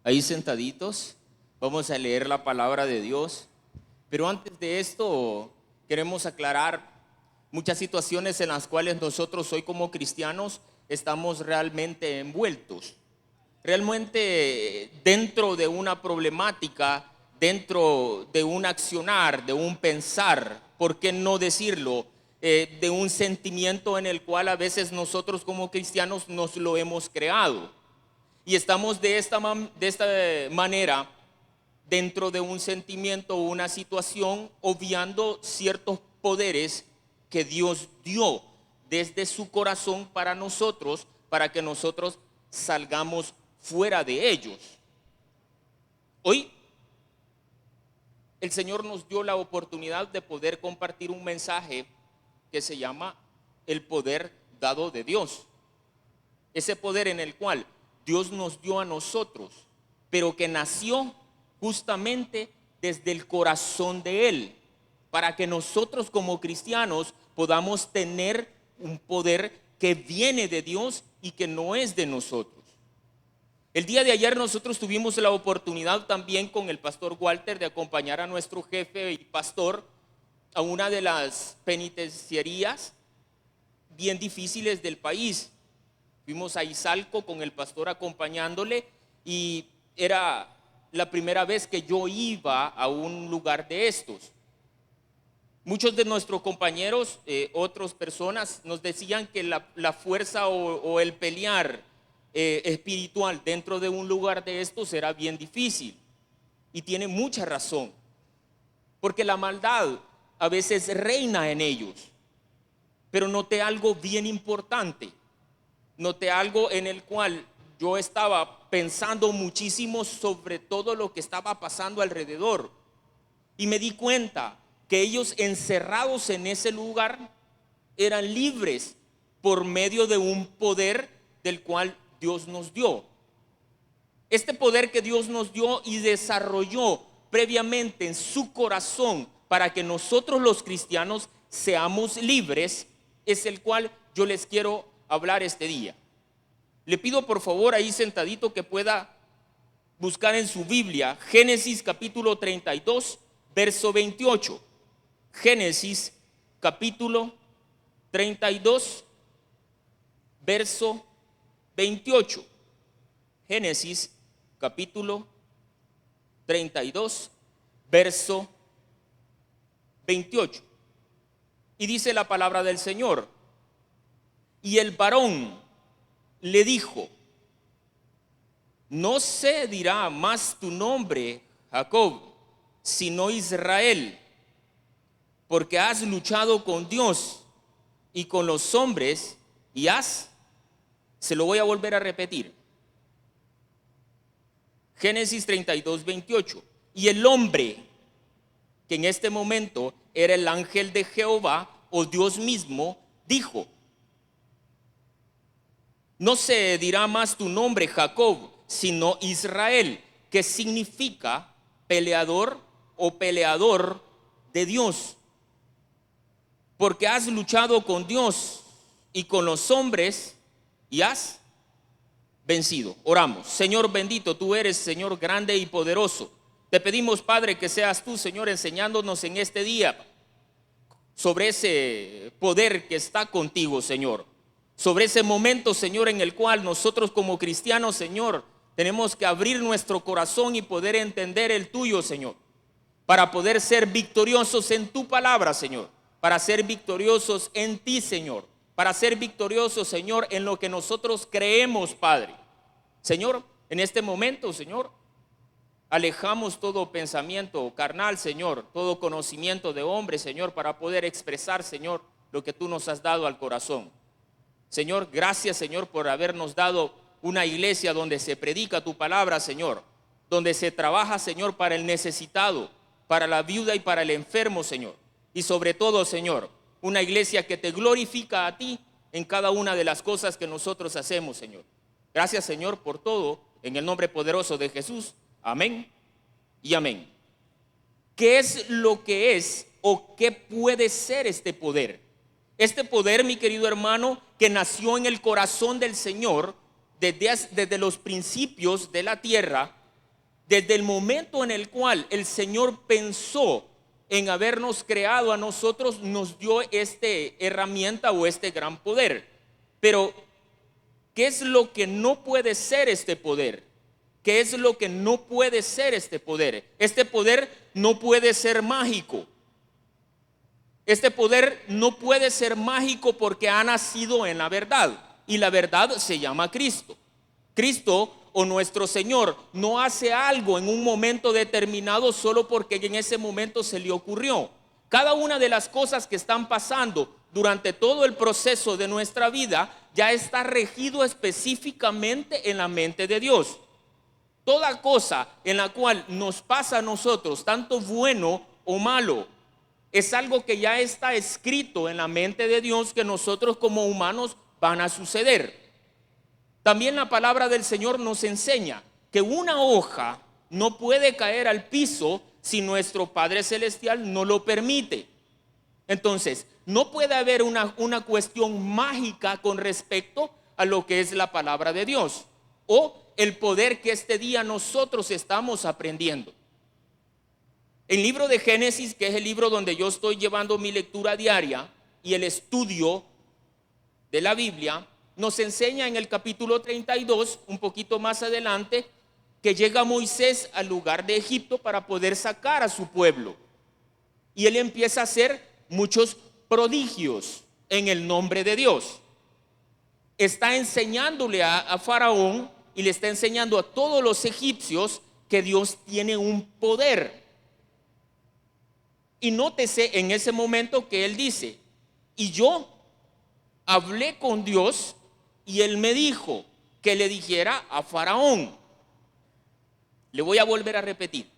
Ahí sentaditos, vamos a leer la palabra de Dios. Pero antes de esto, queremos aclarar muchas situaciones en las cuales nosotros hoy como cristianos estamos realmente envueltos. Realmente dentro de una problemática, dentro de un accionar, de un pensar, ¿por qué no decirlo? De un sentimiento en el cual a veces nosotros como cristianos nos lo hemos creado. Y estamos de esta manera dentro de un sentimiento o una situación, obviando ciertos poderes que Dios dio desde su corazón para nosotros, para que nosotros salgamos fuera de ellos. Hoy el Señor nos dio la oportunidad de poder compartir un mensaje que se llama el poder dado de Dios. Ese poder en el cual Dios nos dio a nosotros, pero que nació justamente desde el corazón de Él, para que nosotros como cristianos podamos tener un poder que viene de Dios y que no es de nosotros. El día de ayer nosotros tuvimos la oportunidad también con el pastor Walter de acompañar a nuestro jefe y pastor a una de las penitenciarías bien difíciles del país. Fuimos a Izalco con el pastor acompañándole y era la primera vez que yo iba a un lugar de estos. Muchos de nuestros compañeros, otras personas, nos decían que la fuerza o el pelear espiritual dentro de un lugar de estos era bien difícil. Y tiene mucha razón, porque la maldad a veces reina en ellos. Pero noté algo bien importante. Noté algo en el cual yo estaba pensando muchísimo sobre todo lo que estaba pasando alrededor. Y me di cuenta que ellos encerrados en ese lugar eran libres por medio de un poder del cual Dios nos dio. Este poder que Dios nos dio y desarrolló previamente en su corazón para que nosotros los cristianos seamos libres es el cual yo les quiero hablar este día. Le pido por favor ahí sentadito que pueda buscar en su Biblia Génesis capítulo 32, verso 28. Génesis capítulo 32, verso 28. Génesis capítulo 32, verso 28. Y dice la palabra del Señor: y el varón le dijo: no se dirá más tu nombre Jacob, sino Israel, porque has luchado con Dios y con los hombres y se lo voy a volver a repetir. Génesis 32, 28. Y el hombre, que en este momento era el ángel de Jehová o Dios mismo, dijo: no se dirá más tu nombre Jacob, sino Israel, que significa peleador o peleador de Dios, porque has luchado con Dios y con los hombres y has vencido. Oramos. Señor bendito, tú eres Señor grande y poderoso. Te pedimos, Padre, que seas tú, Señor, enseñándonos en este día sobre ese poder que está contigo, Señor. Sobre ese momento, Señor, en el cual nosotros como cristianos, Señor, tenemos que abrir nuestro corazón y poder entender el tuyo, Señor, para poder ser victoriosos en tu palabra, Señor, para ser victoriosos en ti, Señor, para ser victoriosos, Señor, en lo que nosotros creemos, Padre. Señor, en este momento, Señor, alejamos todo pensamiento carnal, Señor, todo conocimiento de hombre, Señor, para poder expresar, Señor, lo que tú nos has dado al corazón. Señor, gracias, Señor, por habernos dado una iglesia donde se predica tu palabra, Señor, donde se trabaja, Señor, para el necesitado, para la viuda y para el enfermo, Señor. Y sobre todo, Señor, una iglesia que te glorifica a ti en cada una de las cosas que nosotros hacemos, Señor. Gracias, Señor, por todo, en el nombre poderoso de Jesús. Amén y amén. ¿Qué es lo que es o qué puede ser este poder? Este poder, mi querido hermano, que nació en el corazón del Señor desde los principios de la tierra, Desde el momento en el cual el Señor pensó en habernos creado a nosotros, nos dio esta herramienta o este gran poder. Pero, ¿qué es lo que no puede ser este poder? ¿Qué es lo que no puede ser este poder? Este poder no puede ser mágico. Este poder no puede ser mágico porque ha nacido en la verdad. Y la verdad se llama Cristo. Cristo o nuestro Señor no hace algo en un momento determinado solo porque en ese momento se le ocurrió. Cada una de las cosas que están pasando durante todo el proceso de nuestra vida ya está regido específicamente en la mente de Dios. Toda cosa en la cual nos pasa a nosotros, tanto bueno o malo, es algo que ya está escrito en la mente de Dios que nosotros como humanos van a suceder. También la palabra del Señor nos enseña que una hoja no puede caer al piso si nuestro Padre Celestial no lo permite. Entonces, no puede haber una cuestión mágica con respecto a lo que es la palabra de Dios o el poder que este día nosotros estamos aprendiendo. El libro de Génesis, que es el libro donde yo estoy llevando mi lectura diaria y el estudio de la Biblia, nos enseña en el capítulo 32, un poquito más adelante, que llega Moisés al lugar de Egipto para poder sacar a su pueblo. Y él empieza a hacer muchos prodigios en el nombre de Dios. Está enseñándole a Faraón y le está enseñando a todos los egipcios que Dios tiene un poder. Y nótese en ese momento que él dice, y yo hablé con Dios y él me dijo que le dijera a Faraón. Le voy a volver a repetir.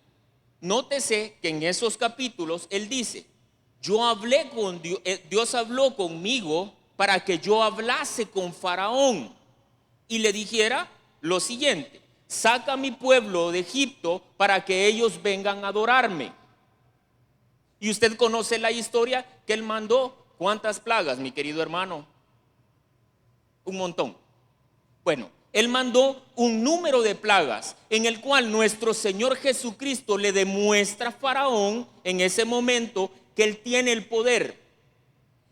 Nótese que en esos capítulos él dice, yo hablé con Dios, Dios habló conmigo para que yo hablase con Faraón y le dijera lo siguiente, saca a mi pueblo de Egipto para que ellos vengan a adorarme. Y usted conoce la historia que él mandó. ¿Cuántas plagas, mi querido hermano? Un montón. Bueno, él mandó un número de plagas en el cual nuestro Señor Jesucristo le demuestra a Faraón en ese momento que él tiene el poder.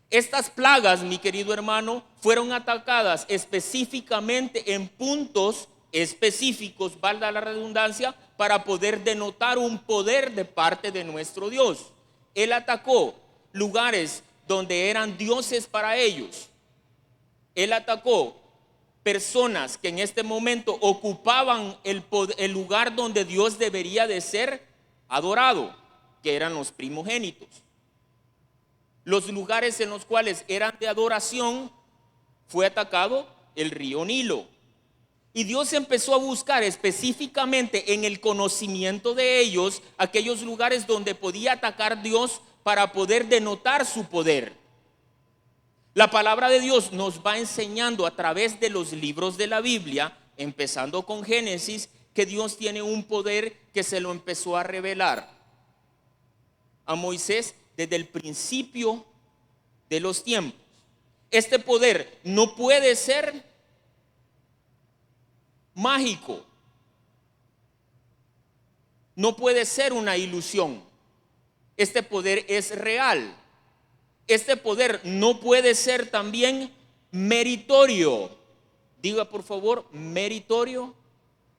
Estas plagas, mi querido hermano, fueron atacadas específicamente en puntos específicos, valga la redundancia, para poder denotar un poder de parte de nuestro Dios. Él atacó lugares donde eran dioses para ellos. Él atacó personas que en este momento ocupaban el lugar donde Dios debería de ser adorado, que eran los primogénitos. Los lugares en los cuales eran de adoración, fue atacado el río Nilo. Y Dios empezó a buscar específicamente en el conocimiento de ellos aquellos lugares donde podía atacar Dios para poder denotar su poder. La palabra de Dios nos va enseñando a través de los libros de la Biblia, empezando con Génesis, que Dios tiene un poder que se lo empezó a revelar a Moisés desde el principio de los tiempos. Este poder no puede ser mágico, no puede ser una ilusión. Este poder es real. Este poder no puede ser también meritorio. Diga por favor, meritorio.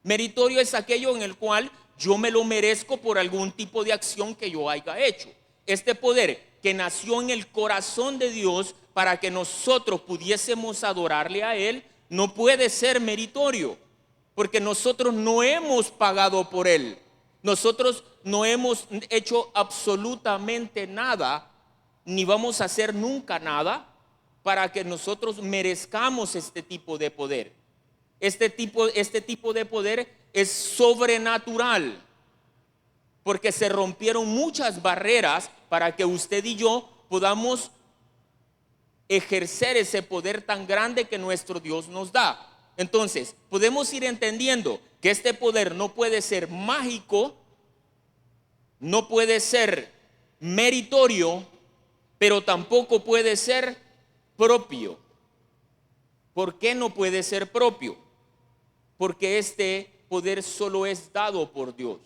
Meritorio es aquello en el cual yo me lo merezco por algún tipo de acción que yo haya hecho. Este poder que nació en el corazón de Dios para que nosotros pudiésemos adorarle a Él, no puede ser meritorio, porque nosotros no hemos pagado por Él. Nosotros no hemos hecho absolutamente nada, ni vamos a hacer nunca nada para que nosotros merezcamos este tipo de poder. Este tipo de poder es sobrenatural, porque se rompieron muchas barreras para que usted y yo podamos ejercer ese poder tan grande que nuestro Dios nos da. Entonces, podemos ir entendiendo que este poder no puede ser mágico, no puede ser meritorio, pero tampoco puede ser propio. ¿Por qué no puede ser propio? Porque este poder solo es dado por Dios.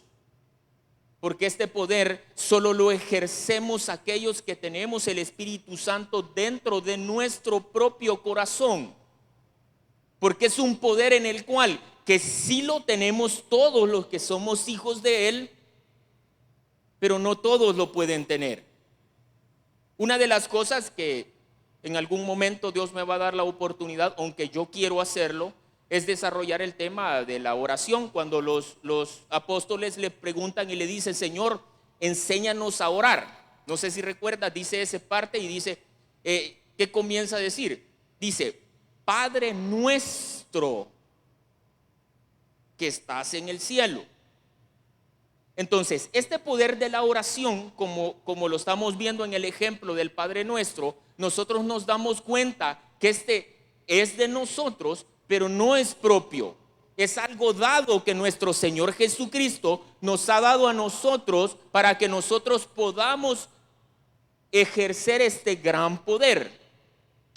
Porque este poder solo lo ejercemos aquellos que tenemos el Espíritu Santo dentro de nuestro propio corazón. Porque es un poder en el cual que sí lo tenemos todos los que somos hijos de Él, pero no todos lo pueden tener. Una de las cosas que en algún momento Dios me va a dar la oportunidad, aunque yo quiero hacerlo, es desarrollar el tema de la oración. Cuando los apóstoles le preguntan y le dicen: Señor, enséñanos a orar. No sé si recuerdas, dice esa parte y dice, ¿qué comienza a decir? Dice: Padre nuestro que estás en el cielo. Entonces, este poder de la oración, como lo estamos viendo en el ejemplo del Padre Nuestro, nosotros nos damos cuenta que este es de nosotros, pero no es propio. Es algo dado que nuestro Señor Jesucristo nos ha dado a nosotros para que nosotros podamos ejercer este gran poder.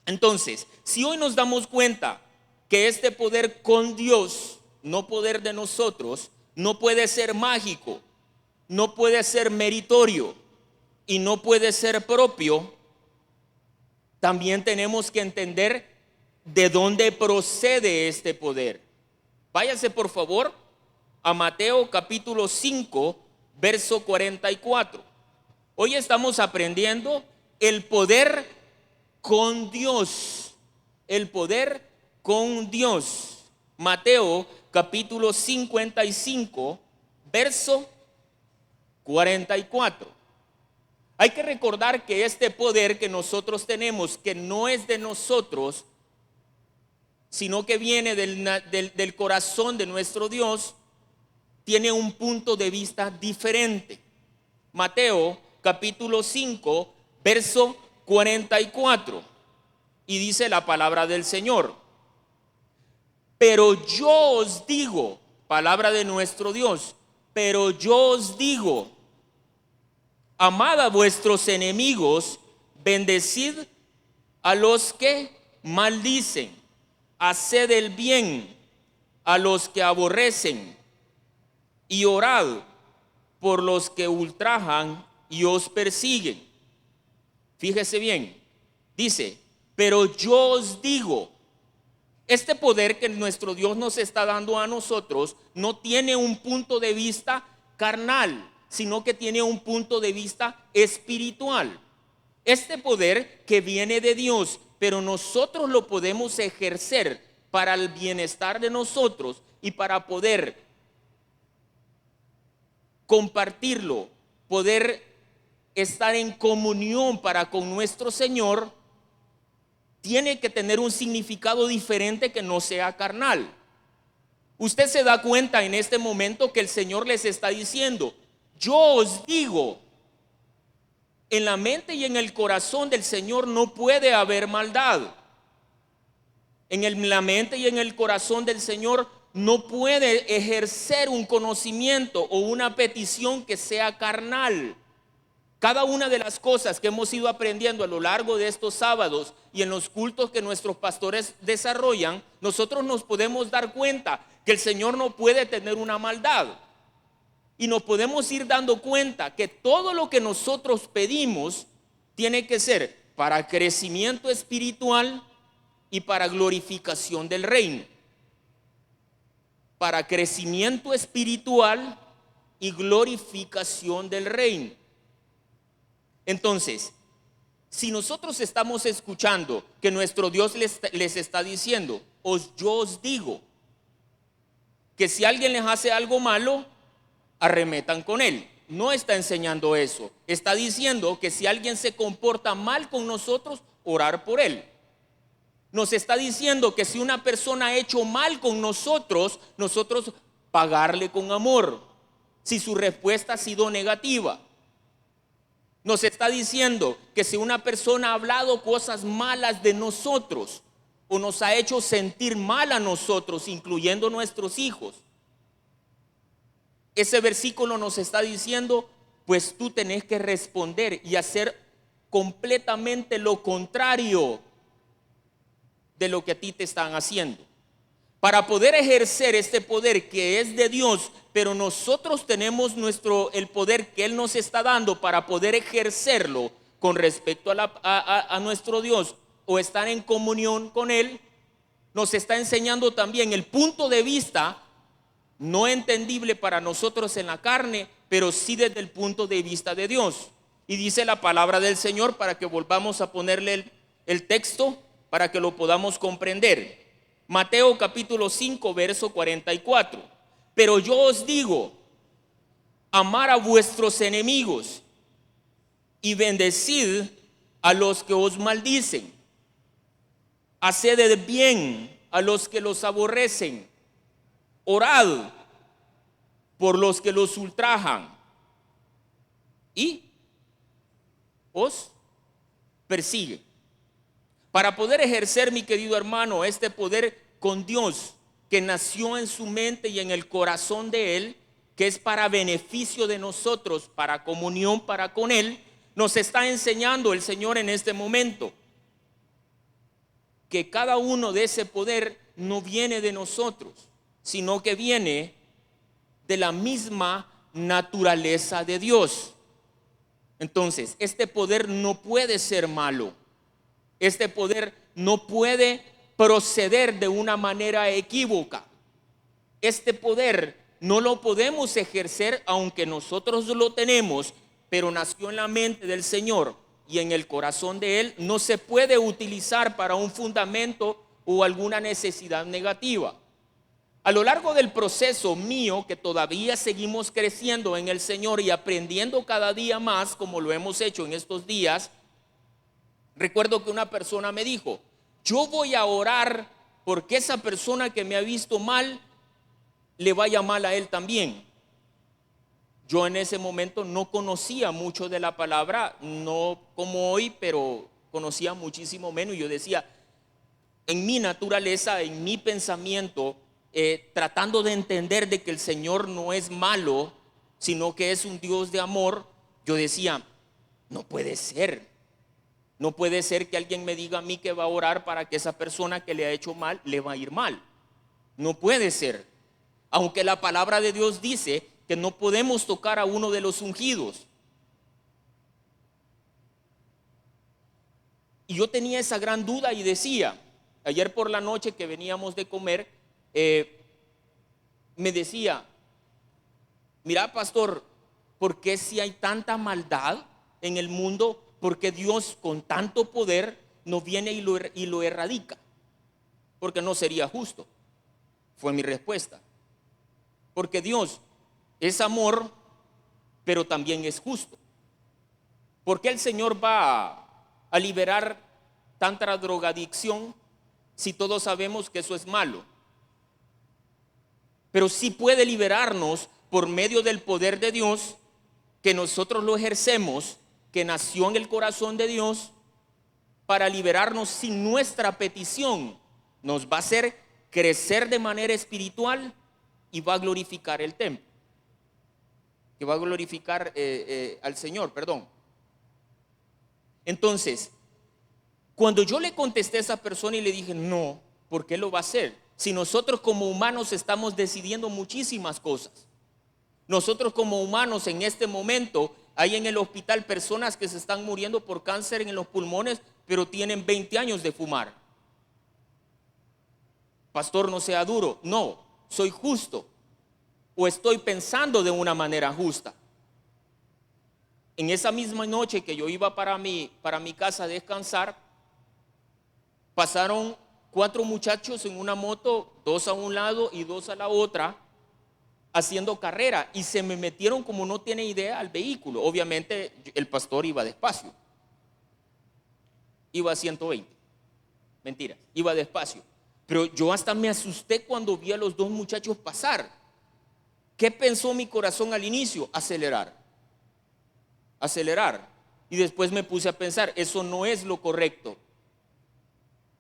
Entonces, si hoy nos damos cuenta que este poder con Dios, no poder de nosotros, no puede ser mágico, no puede ser meritorio y no puede ser propio, también tenemos que entender de dónde procede este poder. Váyase por favor a Mateo capítulo 5, verso 44. Hoy estamos aprendiendo el poder con Dios, el poder con Dios. Mateo capítulo 55, verso 44. Hay que recordar que este poder que nosotros tenemos, que no es de nosotros, sino que viene del corazón de nuestro Dios, tiene un punto de vista diferente. Mateo capítulo 5, verso 44. Y dice la palabra del Señor: pero yo os digo, palabra de nuestro Dios, pero yo os digo, amad a vuestros enemigos, bendecid a los que maldicen, haced el bien a los que aborrecen, y orad por los que ultrajan y os persiguen. Fíjese bien, dice: pero yo os digo. Este poder que nuestro Dios nos está dando a nosotros no tiene un punto de vista carnal, sino que tiene un punto de vista espiritual. Este poder que viene de Dios, pero nosotros lo podemos ejercer para el bienestar de nosotros y para poder compartirlo, poder estar en comunión para con nuestro Señor, tiene que tener un significado diferente que no sea carnal. Usted se da cuenta en este momento que el Señor les está diciendo: yo os digo. En la mente y en el corazón del Señor no puede haber maldad. En la mente y en el corazón del Señor no puede ejercer un conocimiento o una petición que sea carnal. Cada una de las cosas que hemos ido aprendiendo a lo largo de estos sábados y en los cultos que nuestros pastores desarrollan, nosotros nos podemos dar cuenta que el Señor no puede tener una maldad. Y nos podemos ir dando cuenta que todo lo que nosotros pedimos tiene que ser para crecimiento espiritual y para glorificación del reino. Para crecimiento espiritual y glorificación del reino. Entonces, si nosotros estamos escuchando que nuestro Dios les está diciendo: yo os digo que si alguien les hace algo malo, arremetan con él. No está enseñando eso. Está diciendo que si alguien se comporta mal con nosotros, orar por él. Nos está diciendo que si una persona ha hecho mal con nosotros, nosotros pagarle con amor, si su respuesta ha sido negativa. Nos está diciendo que si una persona ha hablado cosas malas de nosotros o nos ha hecho sentir mal a nosotros, incluyendo nuestros hijos, ese versículo nos está diciendo: pues tú tenés que responder y hacer completamente lo contrario de lo que a ti te están haciendo. Para poder ejercer este poder que es de Dios, pero nosotros tenemos el poder que Él nos está dando para poder ejercerlo con respecto a nuestro Dios o estar en comunión con Él, nos está enseñando también el punto de vista no entendible para nosotros en la carne, pero sí desde el punto de vista de Dios. Y dice la palabra del Señor, para que volvamos a ponerle el texto para que lo podamos comprender. Mateo capítulo 5, verso 44. Pero yo os digo, amar a vuestros enemigos y bendecid a los que os maldicen. Haced el bien a los que los aborrecen. Orad por los que los ultrajan y os persiguen. Para poder ejercer, mi querido hermano, este poder con Dios que nació en su mente y en el corazón de Él, que es para beneficio de nosotros, para comunión para con Él, nos está enseñando el Señor en este momento que cada uno de ese poder no viene de nosotros, sino que viene de la misma naturaleza de Dios. Entonces, este poder no puede ser malo. Este poder no puede proceder de una manera equívoca. Este poder no lo podemos ejercer aunque nosotros lo tenemos, pero nació en la mente del Señor y en el corazón de Él. No se puede utilizar para un fundamento o alguna necesidad negativa. A lo largo del proceso mío, que todavía seguimos creciendo en el Señor y aprendiendo cada día más, como lo hemos hecho en estos días, recuerdo que una persona me dijo: yo voy a orar porque esa persona que me ha visto mal, le vaya mal a él también. Yo en ese momento no conocía mucho de la palabra, no como hoy, pero conocía muchísimo menos. Y yo decía, en mi naturaleza, en mi pensamiento, tratando de entender de que el Señor no es malo, sino que es un Dios de amor, yo decía, no puede ser. No puede ser que alguien me diga a mí que va a orar para que esa persona que le ha hecho mal le va a ir mal. No puede ser. Aunque la palabra de Dios dice que no podemos tocar a uno de los ungidos. Y yo tenía esa gran duda y decía, ayer por la noche que veníamos de comer, me decía, mira, pastor, ¿por qué si hay tanta maldad en el mundo? ¿Por qué Dios con tanto poder no viene y lo erradica? Porque no sería justo. Fue mi respuesta. Porque Dios es amor, pero también es justo. ¿Por qué el Señor va a liberar tanta drogadicción si todos sabemos que eso es malo? Pero sí puede liberarnos por medio del poder de Dios, que nosotros lo ejercemos, que nació en el corazón de Dios, para liberarnos sin nuestra petición. Nos va a hacer crecer de manera espiritual y va a glorificar el templo, que va a glorificar al Señor, perdón. Entonces, cuando yo le contesté a esa persona y le dije, no, ¿por qué lo va a hacer? Si nosotros como humanos estamos decidiendo muchísimas cosas. Nosotros como humanos en este momento hay en el hospital personas que se están muriendo por cáncer en los pulmones, pero tienen 20 años de fumar. Pastor, no sea duro. No, soy justo. O estoy pensando de una manera justa. En esa misma noche que yo iba para mi casa a descansar, pasaron 4 muchachos en una moto, 2 a un lado y 2 a la otra, haciendo carrera, y se me metieron, como no tiene idea, al vehículo. Obviamente el pastor iba despacio, iba a 120, mentira, iba despacio, pero yo hasta me asusté cuando vi a los 2 muchachos pasar. ¿Qué pensó mi corazón al inicio? Acelerar, y después me puse a pensar, eso no es lo correcto.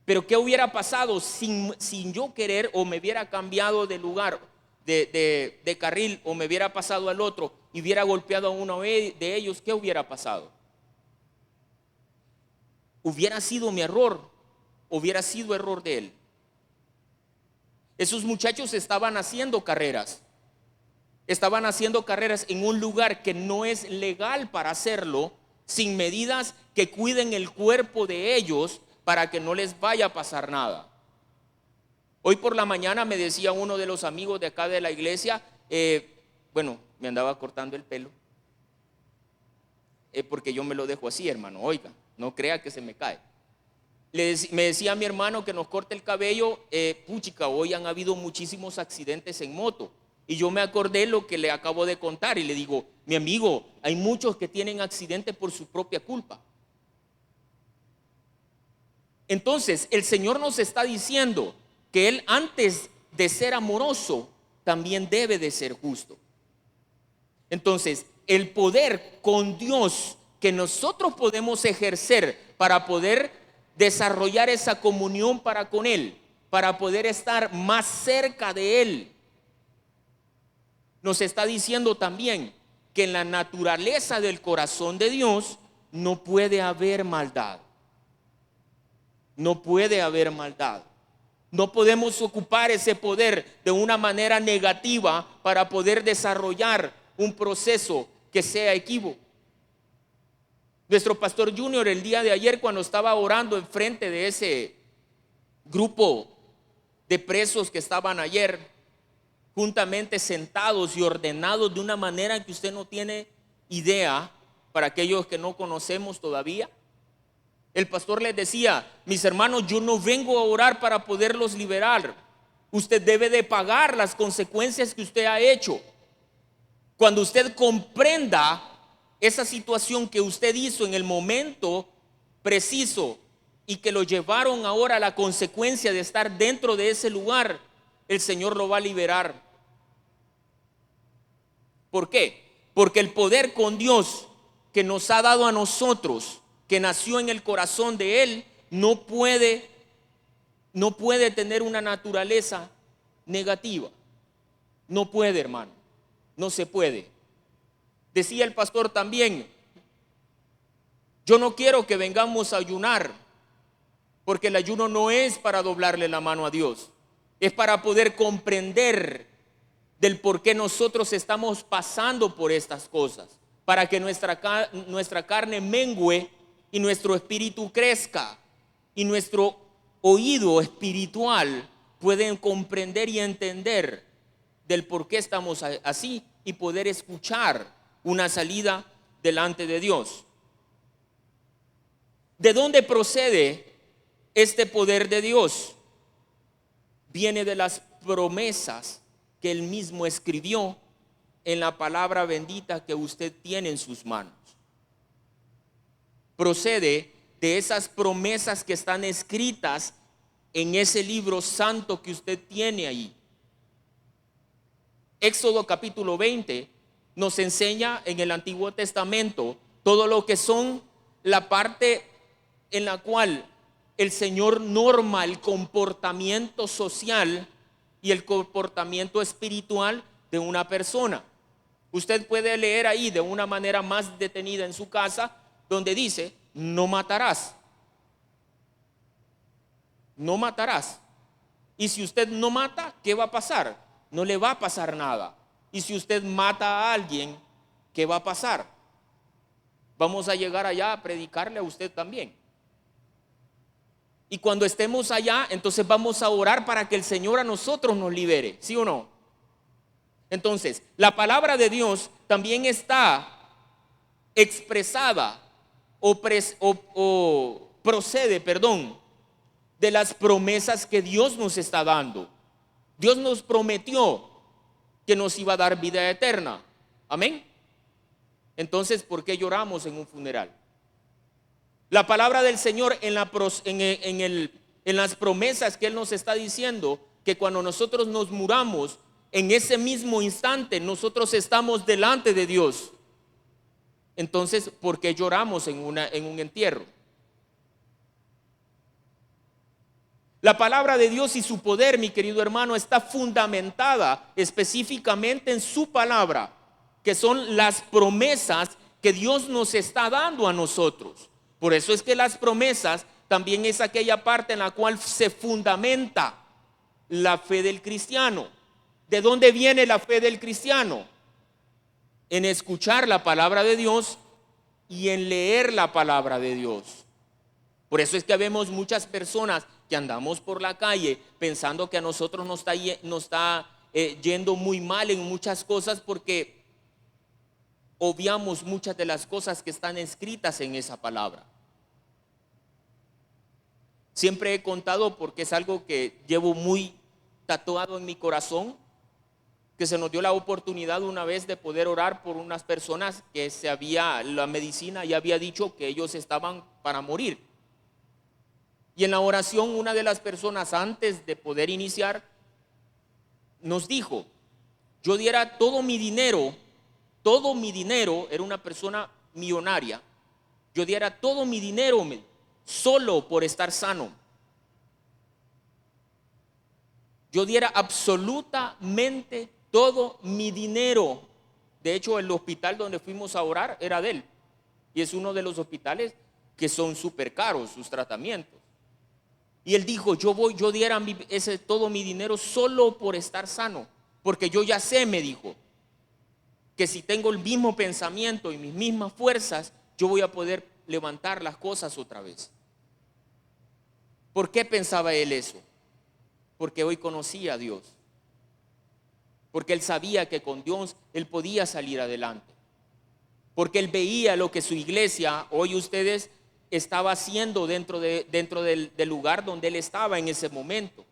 Pero ¿qué hubiera pasado sin yo querer, o me hubiera cambiado de lugar, de carril, o me hubiera pasado al otro y hubiera golpeado a uno de ellos? ¿Qué hubiera pasado? ¿Hubiera sido mi error? ¿Hubiera sido error de él? Esos muchachos estaban haciendo carreras. Estaban haciendo carreras en un lugar que no es legal para hacerlo, sin medidas que cuiden el cuerpo de ellos para que no les vaya a pasar nada. Hoy por la mañana me decía uno de los amigos de acá de la iglesia, me andaba cortando el pelo, porque yo me lo dejo así, hermano, oiga, no crea que se me cae. Me decía a mi hermano que nos corte el cabello, puchica, hoy han habido muchísimos accidentes en moto. Y yo me acordé lo que le acabo de contar y le digo, mi amigo, hay muchos que tienen accidentes por su propia culpa. Entonces, el Señor nos está diciendo que Él, antes de ser amoroso, también debe de ser justo. Entonces, el poder con Dios que nosotros podemos ejercer para poder desarrollar esa comunión para con Él, para poder estar más cerca de Él, nos está diciendo también que en la naturaleza del corazón de Dios no puede haber maldad. No puede haber maldad. No podemos ocupar ese poder de una manera negativa para poder desarrollar un proceso que sea equívoco. Nuestro pastor Junior el día de ayer, cuando estaba orando enfrente de ese grupo de presos que estaban ayer juntamente sentados y ordenados de una manera que usted no tiene idea, para aquellos que no conocemos todavía, el pastor les decía, mis hermanos, yo no vengo a orar para poderlos liberar. Usted debe de pagar las consecuencias que usted ha hecho. Cuando usted comprenda esa situación que usted hizo en el momento preciso y que lo llevaron ahora a la consecuencia de estar dentro de ese lugar, el Señor lo va a liberar. ¿Por qué? Porque el poder con Dios que nos ha dado a nosotros, que nació en el corazón de Él, no puede tener una naturaleza negativa. No puede, hermano. No se puede. Decía el pastor también, yo no quiero que vengamos a ayunar, porque el ayuno no es para doblarle la mano a Dios, es para poder comprender del por qué nosotros estamos pasando por estas cosas, para que nuestra carne mengue y nuestro espíritu crezca y nuestro oído espiritual pueden comprender y entender del por qué estamos así y poder escuchar una salida delante de Dios. ¿De dónde procede este poder de Dios? Viene de las promesas que Él mismo escribió en la palabra bendita que usted tiene en sus manos. Procede de esas promesas que están escritas en ese libro santo que usted tiene ahí. Éxodo capítulo 20 nos enseña en el Antiguo Testamento todo lo que son la parte en la cual el Señor norma el comportamiento social y el comportamiento espiritual de una persona. Usted puede leer ahí de una manera más detenida en su casa, donde dice, no matarás. No matarás. Y si usted no mata, ¿qué va a pasar? No le va a pasar nada. Y si usted mata a alguien, ¿qué va a pasar? Vamos a llegar allá a predicarle a usted también. Y cuando estemos allá, entonces vamos a orar para que el Señor a nosotros nos libere, ¿sí o no? Entonces, la palabra de Dios también está expresada o procede, de las promesas que Dios nos está dando. Dios nos prometió que nos iba a dar vida eterna. Amén. Entonces, ¿por qué lloramos en un funeral? La palabra del Señor en las promesas que Él nos está diciendo, que cuando nosotros nos muramos, en ese mismo instante nosotros estamos delante de Dios. Entonces, ¿por qué lloramos en un entierro? La palabra de Dios y su poder, mi querido hermano, está fundamentada específicamente en su palabra, que son las promesas que Dios nos está dando a nosotros. Por eso es que las promesas también es aquella parte en la cual se fundamenta la fe del cristiano. ¿De dónde viene la fe del cristiano? En escuchar la palabra de Dios y en leer la palabra de Dios. Por eso es que vemos muchas personas que andamos por la calle pensando que a nosotros nos está yendo muy mal en muchas cosas, porque obviamos muchas de las cosas que están escritas en esa palabra. Siempre he contado, porque es algo que llevo muy tatuado en mi corazón, que se nos dio la oportunidad una vez de poder orar por unas personas que la medicina ya había dicho que ellos estaban para morir. Y en la oración, una de las personas, antes de poder iniciar, nos dijo: yo diera todo mi dinero, era una persona millonaria, yo diera todo mi dinero solo por estar sano. Yo diera absolutamente todo mi dinero. De hecho, el hospital donde fuimos a orar era de él, y es uno de los hospitales que son súper caros sus tratamientos. Y él dijo: yo diera todo mi dinero solo por estar sano, porque yo ya sé, me dijo, que si tengo el mismo pensamiento y mis mismas fuerzas, yo voy a poder levantar las cosas otra vez. ¿Por qué pensaba él eso? Porque hoy conocía a Dios, porque él sabía que con Dios él podía salir adelante, porque él veía lo que su iglesia, hoy ustedes, estaba haciendo dentro del lugar donde él estaba en ese momento,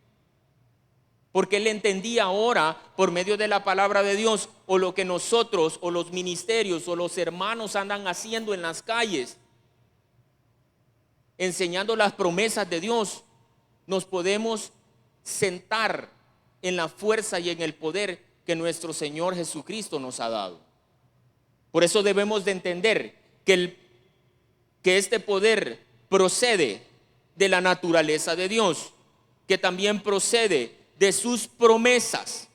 porque él entendía ahora, por medio de la palabra de Dios, o lo que nosotros o los ministerios o los hermanos andan haciendo en las calles, enseñando las promesas de Dios, nos podemos sentar en la fuerza y en el poder que nuestro Señor Jesucristo nos ha dado. Por eso debemos de entender que este poder procede de la naturaleza de Dios, que también procede de sus promesas,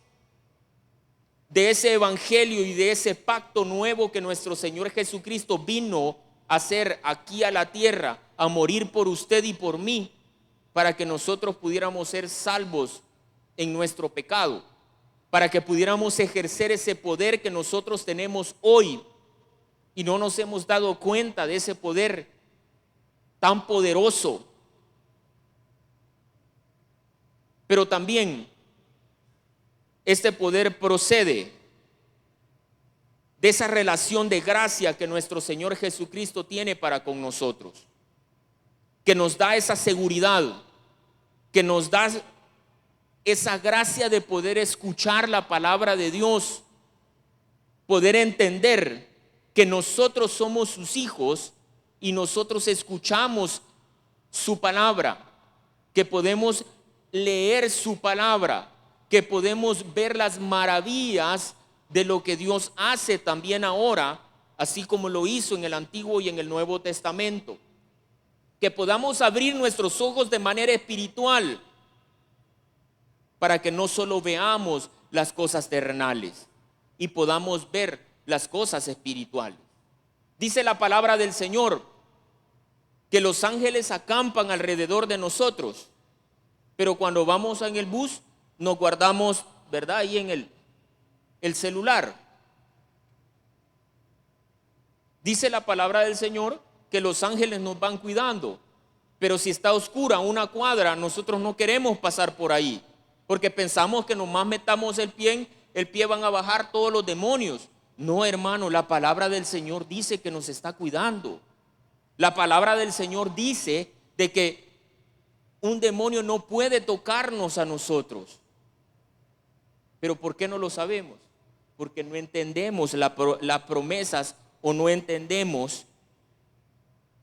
de ese evangelio y de ese pacto nuevo que nuestro Señor Jesucristo vino a hacer aquí a la tierra, a morir por usted y por mí, para que nosotros pudiéramos ser salvos en nuestro pecado, para que pudiéramos ejercer ese poder que nosotros tenemos hoy, y no nos hemos dado cuenta de ese poder tan poderoso. Pero también este poder procede de esa relación de gracia que nuestro Señor Jesucristo tiene para con nosotros, que nos da esa seguridad, que nos da esa gracia de poder escuchar la palabra de Dios, poder entender que nosotros somos sus hijos y nosotros escuchamos su palabra, que podemos leer su palabra, que podemos ver las maravillas de lo que Dios hace también ahora, así como lo hizo en el Antiguo y en el Nuevo Testamento. Que podamos abrir nuestros ojos de manera espiritual, para que no solo veamos las cosas terrenales y podamos ver las cosas espirituales. Dice la palabra del Señor que los ángeles acampan alrededor de nosotros, pero cuando vamos en el bus nos guardamos, ¿verdad?, ahí en el celular. Dice la palabra del Señor que los ángeles nos van cuidando, pero si está oscura una cuadra, nosotros no queremos pasar por ahí, porque pensamos que nomás metamos el pie van a bajar todos los demonios. No, hermano, la palabra del Señor dice que nos está cuidando. La palabra del Señor dice de que un demonio no puede tocarnos a nosotros. Pero ¿por qué no lo sabemos? Porque no entendemos las promesas, o no entendemos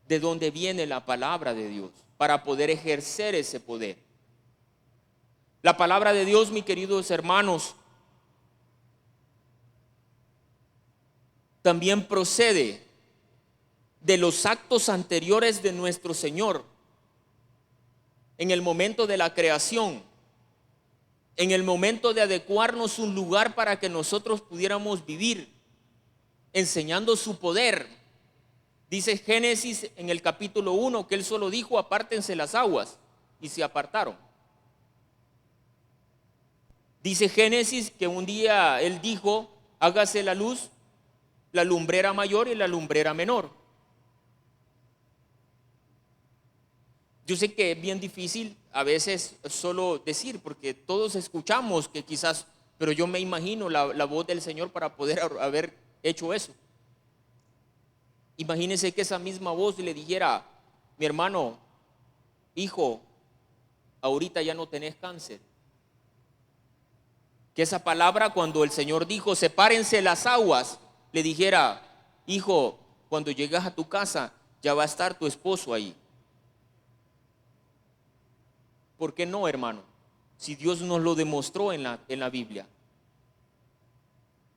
de dónde viene la palabra de Dios para poder ejercer ese poder. La palabra de Dios, mis queridos hermanos, también procede de los actos anteriores de nuestro Señor en el momento de la creación, en el momento de adecuarnos un lugar para que nosotros pudiéramos vivir, enseñando su poder. Dice Génesis en el capítulo 1 que él solo dijo: apártense las aguas, y se apartaron. Dice Génesis que un día Él dijo: hágase la luz, la lumbrera mayor y la lumbrera menor. Yo sé que es bien difícil a veces solo decir, porque todos escuchamos que quizás, pero yo me imagino la voz del Señor para poder haber hecho eso. Imagínense que esa misma voz le dijera: mi hermano, hijo, ahorita ya no tenés cáncer. Que esa palabra, cuando el Señor dijo: sepárense las aguas, le dijera: hijo, cuando llegas a tu casa ya va a estar tu esposo ahí. ¿Por qué no, hermano? Si Dios nos lo demostró en la Biblia.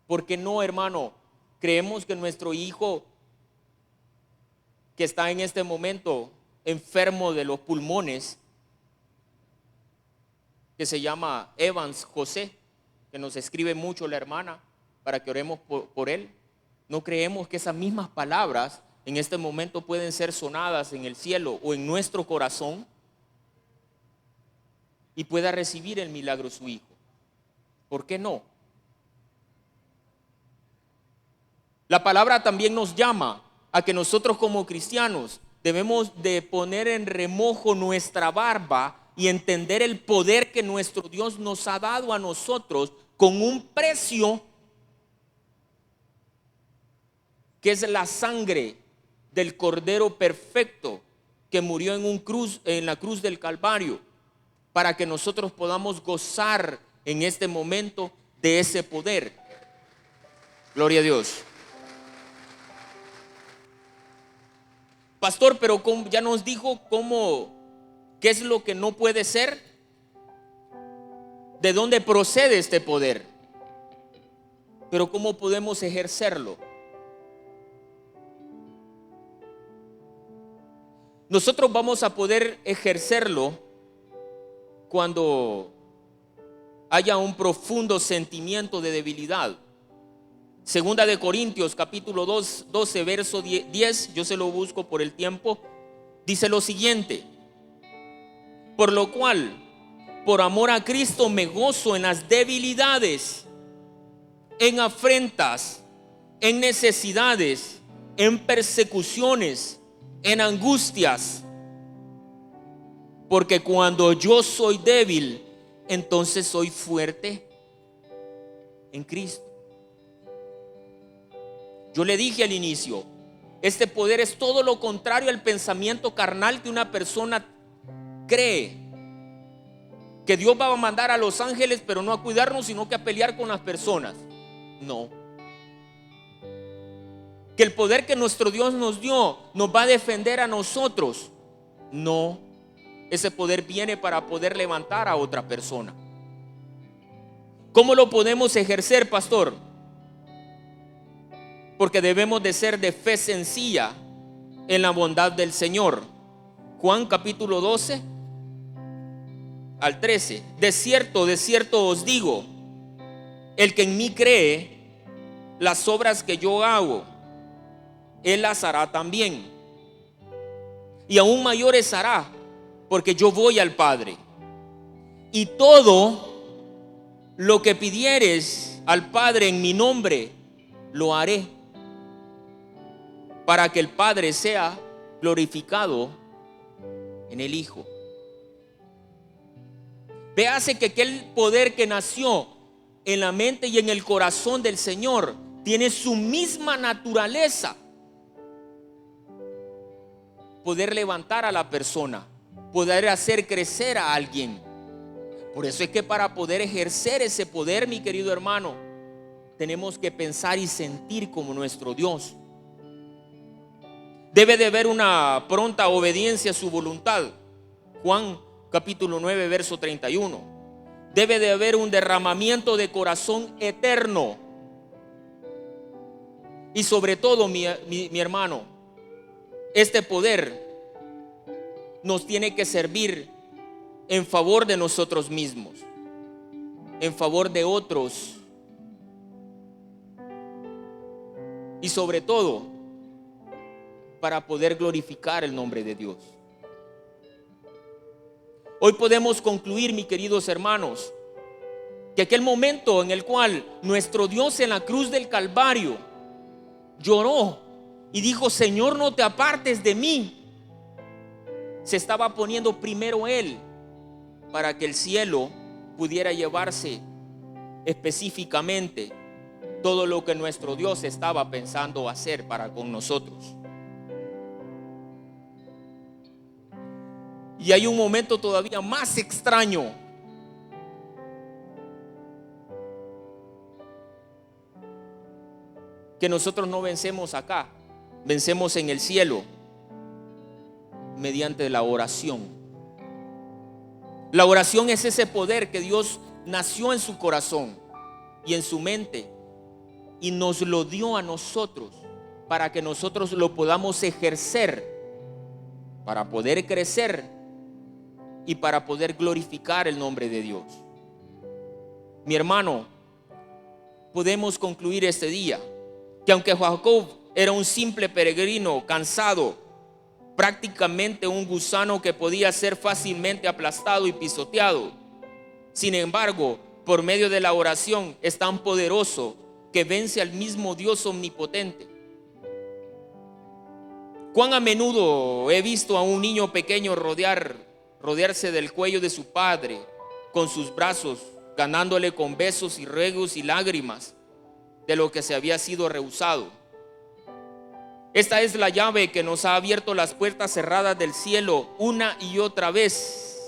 ¿Por qué no, hermano? Creemos que nuestro hijo, que está en este momento enfermo de los pulmones, que se llama Evans José, que nos escribe mucho la hermana para que oremos por él, no creemos que esas mismas palabras en este momento pueden ser sonadas en el cielo o en nuestro corazón y pueda recibir el milagro su hijo? ¿Por qué no? La palabra también nos llama a que nosotros como cristianos debemos de poner en remojo nuestra barba y entender el poder que nuestro Dios nos ha dado a nosotros con un precio, que es la sangre del Cordero perfecto que murió en la cruz del Calvario, para que nosotros podamos gozar en este momento de ese poder. Gloria a Dios. Pastor, pero ya nos dijo qué es lo que no puede ser. ¿De dónde procede este poder? Pero ¿cómo podemos ejercerlo? Nosotros vamos a poder ejercerlo cuando haya un profundo sentimiento de debilidad. Segunda de Corintios capítulo 12 verso 10, yo se lo busco por el tiempo, dice lo siguiente: por lo cual, por amor a Cristo me gozo en las debilidades, en afrentas, en necesidades, en persecuciones, en angustias, porque cuando yo soy débil, entonces soy fuerte en Cristo. Yo le dije al inicio, este poder es todo lo contrario al pensamiento carnal que una persona cree. Que Dios va a mandar a los ángeles, pero no a cuidarnos, sino que a pelear con las personas. No. Que el poder que nuestro Dios nos dio nos va a defender a nosotros. No. Ese poder viene para poder levantar a otra persona. ¿Cómo lo podemos ejercer, pastor? Porque debemos de ser de fe sencilla en la bondad del Señor. Juan capítulo 12 al 13. De cierto os digo, el que en mí cree, las obras que yo hago, él las hará también. Y aún mayores hará, porque yo voy al Padre. Y todo lo que pidieres al Padre en mi nombre, lo haré, para que el Padre sea glorificado en el Hijo. Véase que aquel poder que nació en la mente y en el corazón del Señor tiene su misma naturaleza. Poder levantar a la persona, poder hacer crecer a alguien. Por eso es que para poder ejercer ese poder, mi querido hermano, tenemos que pensar y sentir como nuestro Dios. Debe de haber una pronta obediencia a su voluntad. Juan capítulo 9 verso 31. Debe de haber un derramamiento de corazón eterno. Y sobre todo, mi hermano, este poder nos tiene que servir en favor de nosotros mismos, en favor de otros, y sobre todo para poder glorificar el nombre de Dios. Hoy podemos concluir, mis queridos hermanos, que aquel momento en el cual nuestro Dios en la cruz del Calvario lloró y dijo: Señor, no te apartes de mí, se estaba poniendo primero Él para que el cielo pudiera llevarse específicamente todo lo que nuestro Dios estaba pensando hacer para con nosotros. Y hay un momento todavía más extraño. Que nosotros no vencemos acá, vencemos en el cielo mediante la oración. La oración es ese poder que Dios nació en su corazón y en su mente y nos lo dio a nosotros para que nosotros lo podamos ejercer, para poder crecer y para poder glorificar el nombre de Dios. Mi hermano, podemos concluir este día que aunque Jacob era un simple peregrino cansado, prácticamente un gusano que podía ser fácilmente aplastado y pisoteado, sin embargo, por medio de la oración es tan poderoso que vence al mismo Dios omnipotente. Cuán a menudo he visto a un niño pequeño rodearse del cuello de su padre con sus brazos, ganándole con besos y ruegos y lágrimas de lo que se había sido rehusado. Esta es la llave que nos ha abierto las puertas cerradas del cielo una y otra vez,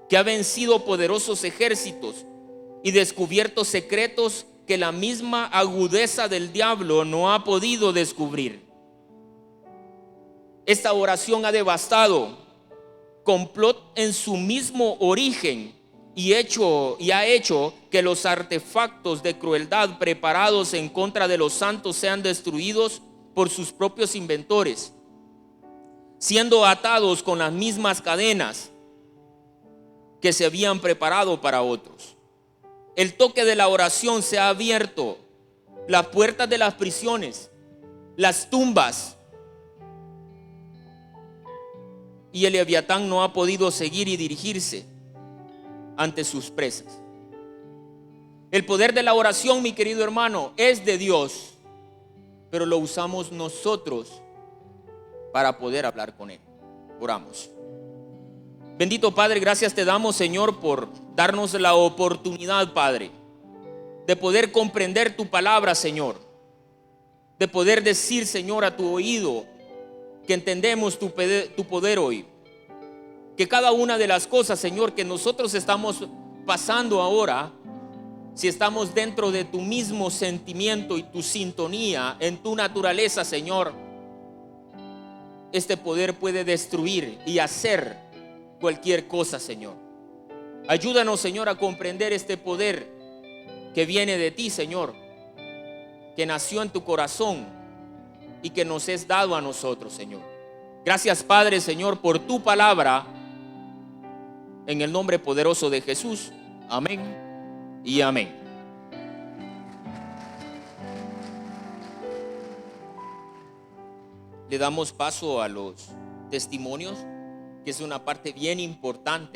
que ha vencido poderosos ejércitos y descubierto secretos que la misma agudeza del diablo no ha podido descubrir. Esta oración ha devastado complot en su mismo origen y ha hecho que los artefactos de crueldad preparados en contra de los santos sean destruidos por sus propios inventores, siendo atados con las mismas cadenas que se habían preparado para otros. El toque de la oración se ha abierto las puertas de las prisiones, las tumbas, y el Leviatán no ha podido seguir y dirigirse ante sus presas. El poder de la oración, mi querido hermano, es de Dios, pero lo usamos nosotros para poder hablar con Él. Oramos. Bendito Padre, gracias te damos, Señor, por darnos la oportunidad, Padre, de poder comprender tu palabra, Señor, de poder decir, Señor, a tu oído que entendemos tu poder hoy. Que cada una de las cosas, Señor, que nosotros estamos pasando ahora, si estamos dentro de tu mismo sentimiento y tu sintonía, en tu naturaleza, Señor, este poder puede destruir y hacer cualquier cosa, Señor. Ayúdanos, Señor, a comprender este poder que viene de ti, Señor, que nació en tu corazón y que nos es dado a nosotros, Señor. Gracias, Padre, Señor, por tu palabra, en el nombre poderoso de Jesús. Amén y amén. Le damos paso a los testimonios, que es una parte bien importante